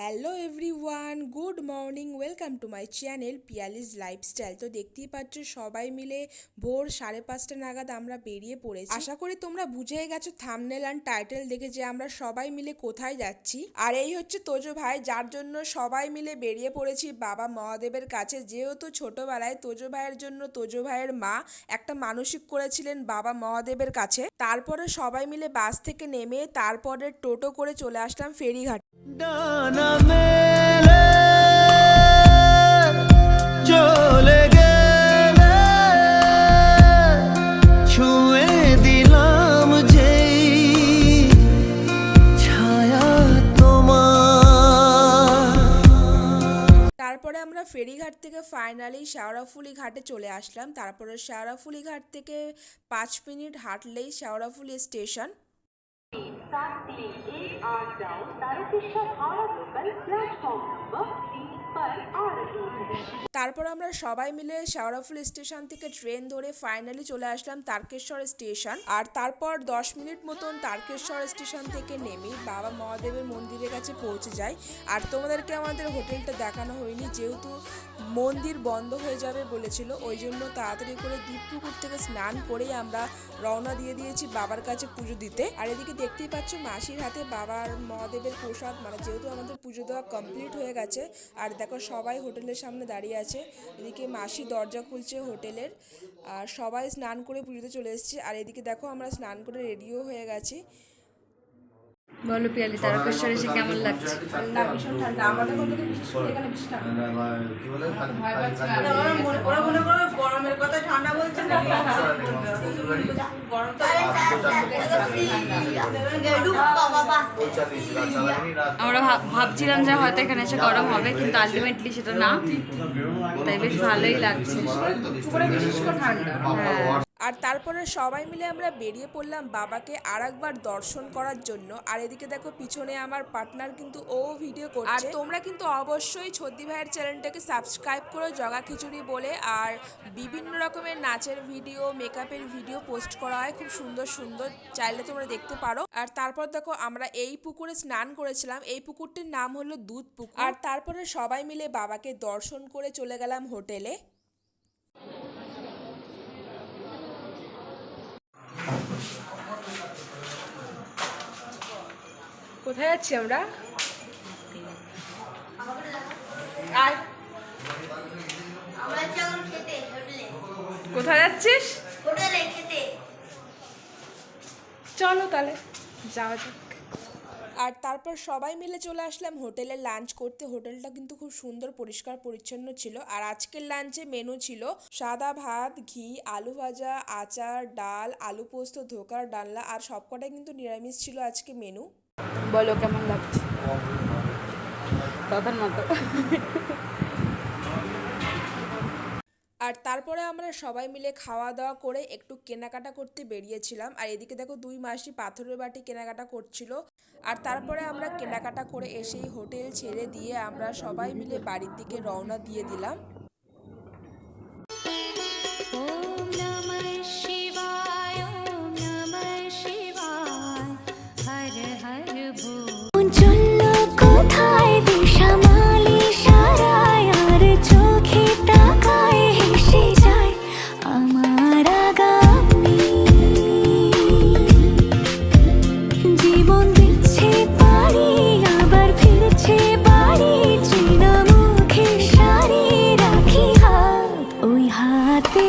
Hello everyone, good morning, welcome to my channel Piyali's lifestyle. তো দেখতেই পাচ্ছ সবাই মিলে ভোর 5:30 নাগাদ আমরা বেরিয়ে পড়েছি। আশা করি তোমরা বুঝেই গেছো থাম্বনেল অ্যান্ড টাইটেল দেখে যে আমরা সবাই মিলে কোথায় যাচ্ছি। আর এই হচ্ছে তোজো ভাই, যার জন্য সবাই মিলে বেরিয়ে পড়েছি বাবা মহাদেবের কাছে। যেহেতু ছোটবেলায় তোজো ভাইয়ের জন্য তোজো ভাইয়ের মা একটা মানসিক করেছিলেন বাবা মহাদেবের কাছে। তারপরে সবাই মিলে বাস থেকে নেমে তারপরে টোটো করে চলে আসলাম ফেরিঘাট। ডানা মেলে চলে গেলে ছুঁয়ে দিলাম যেই ছায়া তোমার। তারপরে আমরা ফেরিঘাট থেকে ফাইনালি শেওড়াফুলি ঘাটে চলে আসলাম। তারপরে শেওড়াফুলি ঘাট থেকে 5 মিনিট হাঁটলেই শেওড়াফুলি স্টেশন। তারপর আমরা সবাই মিলে শেওড়াফুলি স্টেশন থেকে ট্রেন ধরে ফাইনালি চলে আসলাম তারকেশ্বর স্টেশন। আর তারপর 10 মিনিট মতন তারকেশ্বর স্টেশন থেকে নেমে বাবা মহাদেবের মন্দিরের কাছে পৌঁছে যাই। আর তোমাদেরকে আমাদের হোটেলটা দেখানো হয়নি, যেহেতু মন্দির বন্ধ হয়ে যাবে বলেছিল, ওই জন্য তাড়াতাড়ি করে দুধপুকুর থেকে স্নান করেই আমরা রওনা দিয়ে দিয়েছি বাবার কাছে পুজো দিতে। আর এদিকে দেখতেই পাচ্ছ মাসির হাতে বাবার মহাদেবের প্রসাদ, মানে যেহেতু আমাদের পুজো দেওয়া কমপ্লিট হয়ে গেছে। আর দেখো সবাই হোটেলের সামনে দাঁড়িয়ে আছে। এদিকে মাসি দরজা খুলছে হোটেলের, আর সবাই স্নান করে পুজোতে চলে এসেছে। আর এদিকে দেখো আমরা স্নান করে রেডিও হয়ে গেছি। বলো পিয়ালি, তারকেশ্বর এসে কেমন লাগছে? ঠান্ডা, ভীষণ ঠান্ডা। আমাদের মধ্যে বিশেষ করে এখানে বেশি ঠান্ডা। গরমের কথা ঠান্ডা বলছে না, আমরা ভাবছিলাম যে হয়তো এখানে এসে গরম হবে, কিন্তু আলটিমেটলি সেটা না, তাই বেশ ভালোই লাগছে। হ্যাঁ। আর তারপরে সবাই মিলে আমরা বেরিয়ে পড়লাম বাবাকে আরেকবার দর্শন করার জন্য। আর এদিকে দেখো পিছনে আমার পার্টনার কিন্তু ও ভিডিও করছে। আর তোমরা কিন্তু অবশ্যই ছদ্দি ভাইয়ের চ্যানেলটাকে সাবস্ক্রাইব করো, জগা খিচুড়ি বলে। আর বিভিন্ন রকমের নাচের ভিডিও, মেকআপের ভিডিও পোস্ট করা হয়, খুব সুন্দর সুন্দর, চাইলে তোমরা দেখতে পারো। আর তারপর দেখো আমরা এই পুকুরে স্নান করেছিলাম, এই পুকুরটির নাম হলো দুধ পুকুর। আর তারপরে সবাই মিলে বাবাকে দর্শন করে চলে গেলাম হোটেলে। কোথায় যাচ্ছি আমরা? কোথায় যাচ্ছিস? চলো তাহলে যাওয়া যাক। আর তারপর সবাই মিলে চলে আসলাম হোটেলে লাঞ্চ করতে। হোটেলটা কিন্তু খুব সুন্দর, পরিষ্কার পরিচ্ছন্ন ছিল। আর আজকের লাঞ্চে মেনু ছিল সাদা ভাত, ঘি, আলু ভাজা, আচার, ডাল, আলু পোস্ত, ধোকার ডালনা। আর সবকটাই কিন্তু নিরামিষ ছিল আজকে মেনু। বলো কেমন লাগছে? তখন মতো। আর তারপরে আমরা সবাই মিলে খাওয়া দাওয়া করে একটু কেনাকাটা করতে বেরিয়েছিলাম। আর এদিকে দেখো দুই মাসি পাথরের বাটি কেনাকাটা করছিল। আর তারপরে আমরা কেনাকাটা করে এসেই হোটেল ছেড়ে দিয়ে আমরা সবাই মিলে বাড়ির দিকে রওনা দিয়ে দিলাম। ওই হাতে